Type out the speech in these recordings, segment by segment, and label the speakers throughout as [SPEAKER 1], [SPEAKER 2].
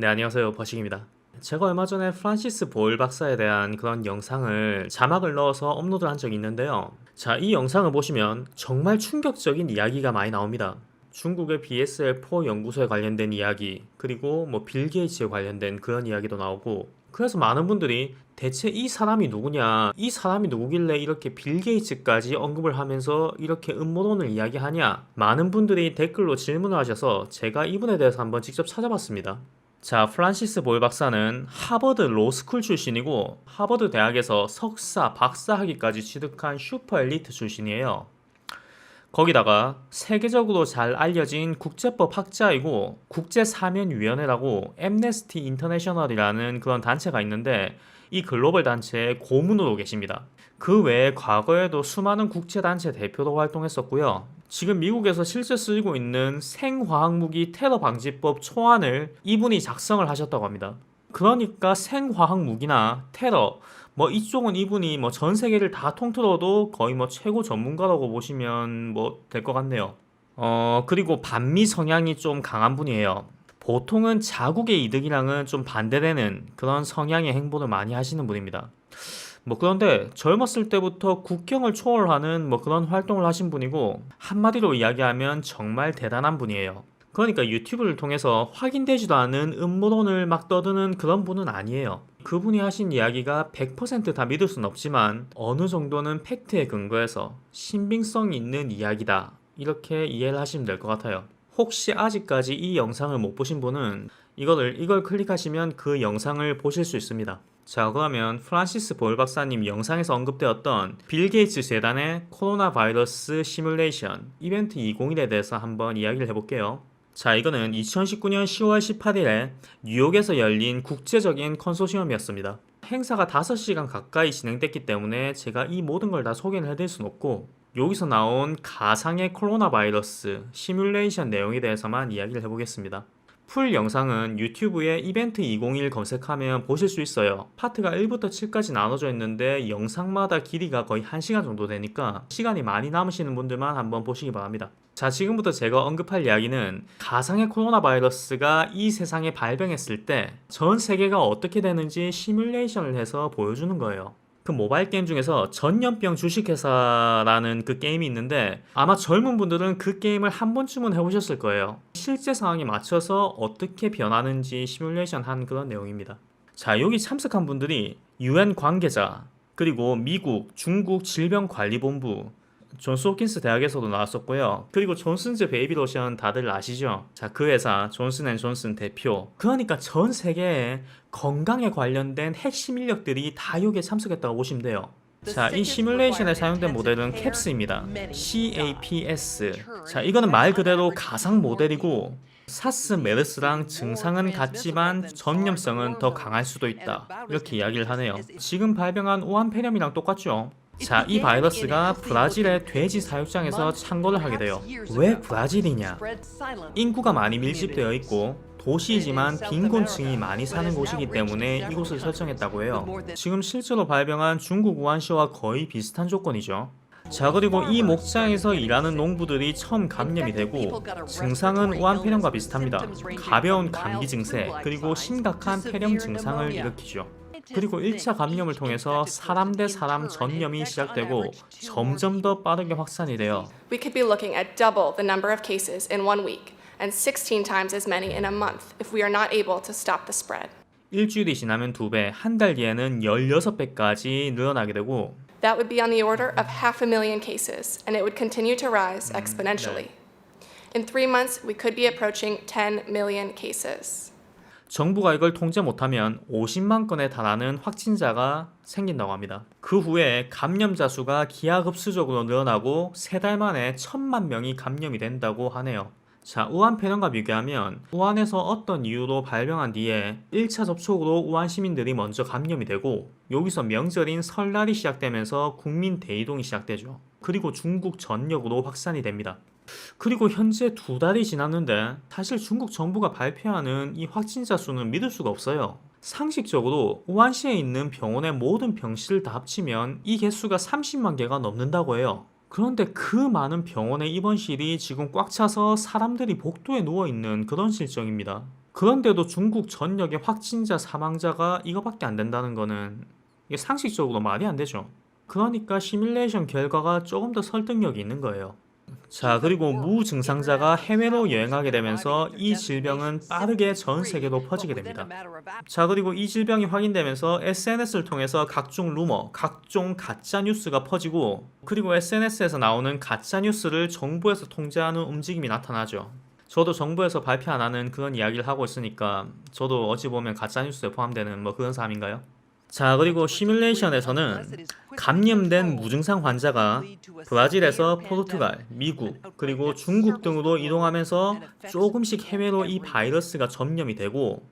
[SPEAKER 1] 네, 안녕하세요. 버식입니다. 제가 얼마 전에 프란시스 보일 박사에 대한 그런 영상을 자막을 넣어서 업로드한 적이 있는데요. 자, 이 영상을 보시면 정말 충격적인 이야기가 많이 나옵니다. 중국의 BSL-4 연구소에 관련된 이야기, 그리고 빌 게이츠에 관련된 그런 이야기도 나오고, 그래서 많은 분들이 대체 이 사람이 누구냐, 이 사람이 누구길래 이렇게 빌 게이츠까지 언급을 하면서 이렇게 음모론을 이야기하냐, 많은 분들이 댓글로 질문을 하셔서 제가 이분에 대해서 한번 직접 찾아봤습니다. 자, 프란시스 보일 박사는 하버드 로스쿨 출신이고 하버드 대학에서 석사, 박사 학위까지 취득한 슈퍼 엘리트 출신이에요. 거기다가 세계적으로 잘 알려진 국제법 학자이고 국제사면위원회라고 엠네스티 인터내셔널이라는 그런 단체가 있는데 이 글로벌 단체의 고문으로 계십니다. 그 외에 과거에도 수많은 국제단체 대표로 활동했었고요. 지금 미국에서 실제 쓰이고 있는 생화학무기 테러 방지법 초안을 이분이 작성을 하셨다고 합니다. 그러니까 생화학무기나 테러 이쪽은 이분이 전 세계를 다 통틀어도 거의 최고 전문가라고 보시면 될 것 같네요. 그리고 반미 성향이 좀 강한 분이에요. 보통은 자국의 이득이랑은 좀 반대되는 그런 성향의 행보를 많이 하시는 분입니다. 그런데 젊었을 때부터 국경을 초월하는 그런 활동을 하신 분이고 한마디로 이야기하면 정말 대단한 분이에요. 그러니까 유튜브를 통해서 확인되지도 않은 음모론을 막 떠드는 그런 분은 아니에요. 그분이 하신 이야기가 100%다 믿을 순 없지만 어느 정도는 팩트에 근거해서 신빙성이 있는 이야기다. 이렇게 이해를 하시면 될 것 같아요. 혹시 아직까지 이 영상을 못 보신 분은 이걸 클릭하시면 그 영상을 보실 수 있습니다. 자, 그러면 프란시스 보일 박사님 영상에서 언급되었던 빌 게이츠 재단의 코로나 바이러스 시뮬레이션 이벤트 2021에 대해서 한번 이야기를 해볼게요. 자, 이거는 2019년 10월 18일에 뉴욕에서 열린 국제적인 컨소시엄이었습니다. 행사가 5시간 가까이 진행됐기 때문에 제가 이 모든 걸 다 소개를 해드릴 순 없고 여기서 나온 가상의 코로나 바이러스 시뮬레이션 내용에 대해서만 이야기를 해보겠습니다. 풀 영상은 유튜브에 이벤트 2021 검색하면 보실 수 있어요. 파트가 1부터 7까지 나눠져 있는데 영상마다 길이가 거의 1시간 정도 되니까 시간이 많이 남으시는 분들만 한번 보시기 바랍니다. 자, 지금부터 제가 언급할 이야기는 가상의 코로나 바이러스가 이 세상에 발병했을 때 전 세계가 어떻게 되는지 시뮬레이션을 해서 보여주는 거예요. 그 모바일 게임 중에서 전염병 주식회사라는 그 게임이 있는데 아마 젊은 분들은 그 게임을 한 번쯤은 해보셨을 거예요. 실제 상황에 맞춰서 어떻게 변하는지 시뮬레이션 한 그런 내용입니다. 자, 여기 참석한 분들이 UN 관계자, 그리고 미국, 중국 질병관리본부, 존스 홉킨스 대학에서도 나왔었고요. 그리고 존슨즈 베이비 로션 다들 아시죠? 자, 그 회사 존슨앤존슨 대표. 그러니까 전 세계에 건강에 관련된 핵심 인력들이 다 여기에 참석했다고 보시면 돼요. 자, 이 시뮬레이션에 사용된 모델은 CAPS입니다. CAPS. 자, 이거는 말 그대로 가상 모델이고 사스, 메르스랑 증상은 같지만 전염성은 더 강할 수도 있다. 이렇게 이야기를 하네요. 지금 발병한 오한폐렴이랑 똑같죠? 자, 이 바이러스가 브라질의 돼지 사육장에서 창궐을 하게 돼요. 왜 브라질이냐? 인구가 많이 밀집되어 있고 도시이지만 빈곤층이 많이 사는 곳이기 때문에 이곳을 설정했다고 해요. 지금 실제로 발병한 중국 우한시와 거의 비슷한 조건이죠. 자, 그리고 이 목장에서 일하는 농부들이 처음 감염이 되고 증상은 우한폐렴과 비슷합니다. 가벼운 감기 증세, 그리고 심각한 폐렴 증상을 일으키죠. 그리고 1차 감염을 통해서 사람 대 사람 전염이 시작되고 점점 더 빠르게 확산이 돼요.
[SPEAKER 2] We could be looking at double the number of cases in 1 week and 16 times as many in a month if we are not able to stop the spread.
[SPEAKER 1] 일주일이 지나면 2배, 한 달 뒤에는 16배까지 늘어나게 되고
[SPEAKER 2] That would be on the order of 500,000 cases, and it would continue to rise exponentially. In 3 months, we could be approaching 10 million cases.
[SPEAKER 1] 정부가 이걸 통제 못하면 50만 건에 달하는 확진자가 생긴다고 합니다. 그 후에 감염자 수가 기하급수적으로 늘어나고 3달 만에 1,000만 명이 감염이 된다고 하네요. 자, 우한폐렴과 비교하면 우한에서 어떤 이유로 발병한 뒤에 1차 접촉으로 우한 시민들이 먼저 감염이 되고 여기서 명절인 설날이 시작되면서 국민 대이동이 시작되죠. 그리고 중국 전역으로 확산이 됩니다. 그리고 현재 2달이 지났는데 사실 중국 정부가 발표하는 이 확진자 수는 믿을 수가 없어요. 상식적으로 우한시에 있는 병원의 모든 병실을 다 합치면 이 개수가 30만 개가 넘는다고 해요. 그런데 그 많은 병원의 입원실이 지금 꽉 차서 사람들이 복도에 누워있는 그런 실정입니다. 그런데도 중국 전역의 확진자 사망자가 이거밖에 안 된다는 거는 이게 상식적으로 말이 안 되죠. 그러니까 시뮬레이션 결과가 조금 더 설득력이 있는 거예요. 자, 그리고 무증상자가 해외로 여행하게 되면서 이 질병은 빠르게 전 세계로 퍼지게 됩니다. 자, 그리고 이 질병이 확인되면서 SNS를 통해서 각종 루머, 각종 가짜 뉴스가 퍼지고, 그리고 SNS에서 나오는 가짜 뉴스를 정부에서 통제하는 움직임이 나타나죠. 저도 정부에서 발표 안 하는 그런 이야기를 하고 있으니까 저도 어찌 보면 가짜 뉴스에 포함되는 뭐 그런 사람인가요? 자, 그리고 시뮬레이션에서는 감염된 무증상 환자가 브라질에서 포르투갈, 미국, 그리고 중국 등으로 이동하면서 조금씩 해외로 이 바이러스가 전염이 되고,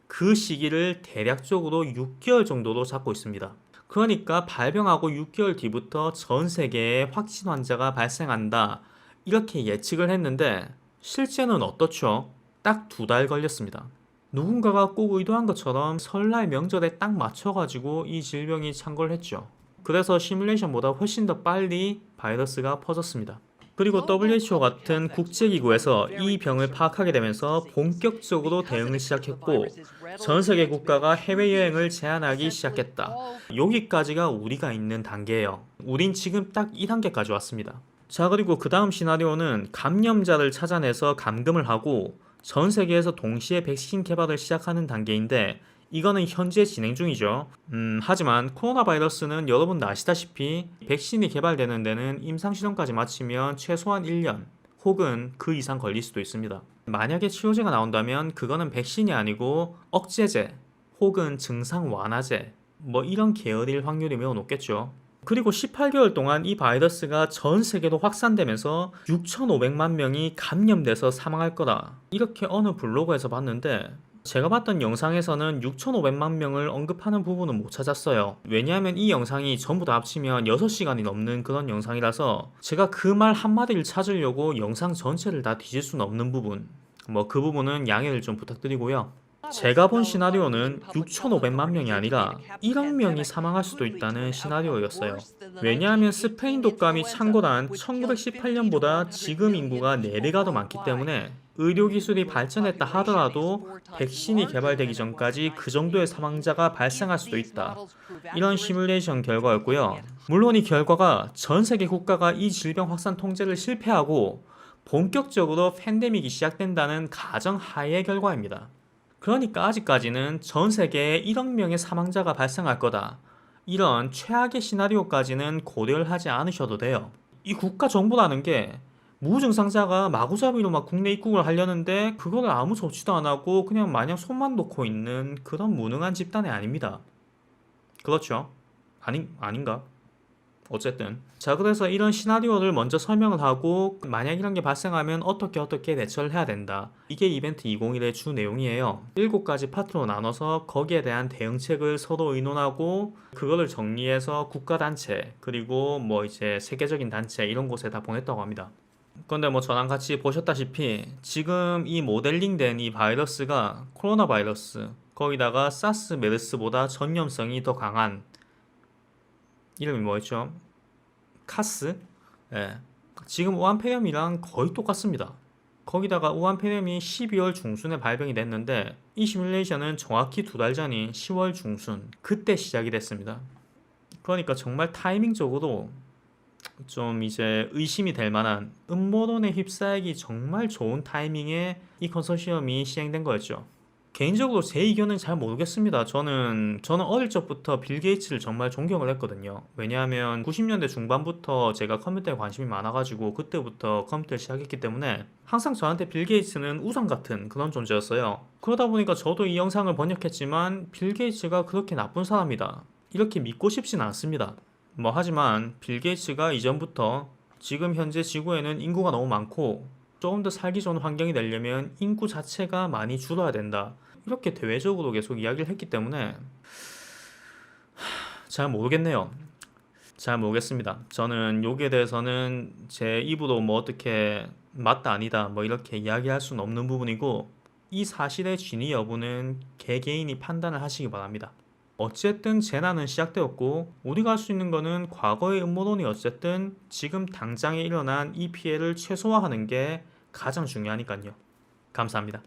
[SPEAKER 1] 그 시기를 대략적으로 6개월 정도로 잡고 있습니다. 그러니까 발병하고 6개월 뒤부터 전 세계에 확진 환자가 발생한다, 이렇게 예측을 했는데 실제는 어떻죠? 딱 2달 걸렸습니다. 누군가가 꼭 의도한 것처럼 설날 명절에 딱 맞춰가지고 이 질병이 창궐을 했죠. 그래서 시뮬레이션보다 훨씬 더 빨리 바이러스가 퍼졌습니다. 그리고 WHO 같은 국제기구에서 이 병을 파악하게 되면서 본격적으로 대응을 시작했고, 전 세계 국가가 해외여행을 제한하기 시작했다. 여기까지가 우리가 있는 단계예요. 우린 지금 딱 2단계까지 왔습니다. 자, 그리고 그 다음 시나리오는 감염자를 찾아내서 감금을 하고 전 세계에서 동시에 백신 개발을 시작하는 단계인데, 이거는 현재 진행 중이죠. 하지만 코로나 바이러스는 여러분도 아시다시피 백신이 개발되는 데는 임상실험까지 마치면 최소한 1년 혹은 그 이상 걸릴 수도 있습니다. 만약에 치료제가 나온다면 그거는 백신이 아니고 억제제 혹은 증상 완화제 뭐 이런 계열일 확률이 매우 높겠죠. 그리고 18개월 동안 이 바이러스가 전 세계로 확산되면서 6,500만 명이 감염돼서 사망할 거다, 이렇게 어느 블로그에서 봤는데, 제가 봤던 영상에서는 6,500만 명을 언급하는 부분은 못 찾았어요. 왜냐하면 이 영상이 전부 다 합치면 6시간이 넘는 그런 영상이라서 제가 그 말 한마디를 찾으려고 영상 전체를 다 뒤질 수는 없는 부분, 뭐 그 부분은 양해를 좀 부탁드리고요. 제가 본 시나리오는 6,500만 명이 아니라 1억 명이 사망할 수도 있다는 시나리오였어요. 왜냐하면 스페인 독감이 창궐한 1918년보다 지금 인구가 4배가 더 많기 때문에 의료기술이 발전했다 하더라도 백신이 개발되기 전까지 그 정도의 사망자가 발생할 수도 있다, 이런 시뮬레이션 결과였고요. 물론 이 결과가 전 세계 국가가 이 질병 확산 통제를 실패하고 본격적으로 팬데믹이 시작된다는 가정하에 결과입니다. 그러니까 아직까지는 전 세계에 1억 명의 사망자가 발생할 거다, 이런 최악의 시나리오까지는 고려를 하지 않으셔도 돼요. 이 국가 정부라는 게 무증상자가 마구잡이로 막 국내 입국을 하려는데 그거를 아무 조치도 안 하고 그냥 마냥 손만 놓고 있는 그런 무능한 집단이 아닙니다. 그렇죠? 아닌가? 어쨌든 자, 그래서 이런 시나리오를 먼저 설명을 하고 만약 이런 게 발생하면 어떻게 대처를 해야 된다, 이게 이벤트 201의 주 내용이에요. 7가지 파트로 나눠서 거기에 대한 대응책을 서로 의논하고 그거를 정리해서 국가단체 그리고 뭐 이제 세계적인 단체 이런 곳에 다 보냈다고 합니다. 그런데 뭐 저랑 같이 보셨다시피 지금 이 모델링된 이 바이러스가 코로나 바이러스, 거기다가 사스 메르스보다 전염성이 더 강한, 이름이 뭐였죠? 카스? 예. 지금 우한폐렴이랑 거의 똑같습니다. 거기다가 우한폐렴이 12월 중순에 발병이 됐는데 이 시뮬레이션은 정확히 2달 전인 10월 중순, 그때 시작이 됐습니다. 그러니까 정말 타이밍적으로 좀 이제 의심이 될 만한, 음모론에 휩싸이기 정말 좋은 타이밍에 이 컨소시엄이 시행된 거였죠. 개인적으로 제 의견은 잘 모르겠습니다. 저는 어릴 적부터 빌 게이츠를 정말 존경을 했거든요. 왜냐하면 90년대 중반부터 제가 컴퓨터에 관심이 많아가지고 그때부터 컴퓨터를 시작했기 때문에 항상 저한테 빌 게이츠는 우상 같은 그런 존재였어요. 그러다 보니까 저도 이 영상을 번역했지만 빌 게이츠가 그렇게 나쁜 사람이다, 이렇게 믿고 싶진 않습니다. 뭐 하지만 빌 게이츠가 이전부터 지금 현재 지구에는 인구가 너무 많고 조금 더 살기 좋은 환경이 되려면 인구 자체가 많이 줄어야 된다, 이렇게 대외적으로 계속 이야기를 했기 때문에 잘 모르겠네요. 잘 모르겠습니다. 저는 여기에 대해서는 제 입으로 뭐 어떻게 맞다 아니다 뭐 이렇게 이야기할 수는 없는 부분이고, 이 사실의 진위 여부는 개개인이 판단을 하시기 바랍니다. 어쨌든 재난은 시작되었고 우리가 할 수 있는 거는 과거의 음모론이 어쨌든 지금 당장에 일어난 이 피해를 최소화하는 게 가장 중요하니까요. 감사합니다.